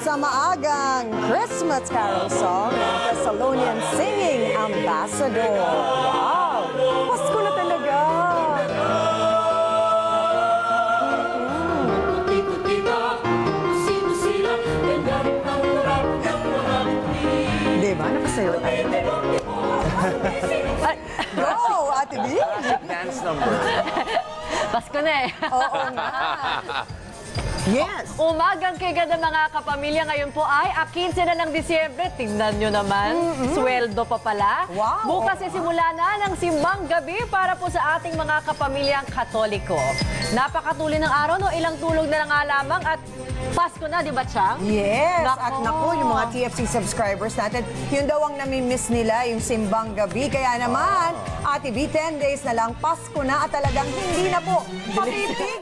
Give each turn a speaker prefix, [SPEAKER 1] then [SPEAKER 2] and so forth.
[SPEAKER 1] sa maagang Christmas carol song ng Thessalonian Singing Ambassador. Wow! Pasko na talaga! Diba? Nakasayo tayo. Go, Ate B!
[SPEAKER 2] Dance number.
[SPEAKER 3] Pasko na eh.
[SPEAKER 1] Oo nga. Yes!
[SPEAKER 3] Umagang kiga ng mga kapamilya ngayon po ay 15 na ng Disyembre. Tingnan nyo naman, sweldo pa pala.
[SPEAKER 1] Wow!
[SPEAKER 3] Bukas simula na ng simbang gabi para po sa ating mga kapamilyang Katoliko. Napakatuloy ng araw, no? Ilang tulog na lang nga lamang at Pasko na, di ba, Chang?
[SPEAKER 1] Yes!
[SPEAKER 3] Nako.
[SPEAKER 1] At naku, yung mga TFC subscribers natin, yun daw ang nami-miss nila, yung simbang gabi. Kaya naman, Ate B, 10 days na lang, Pasko na at talagang hindi na po papitig.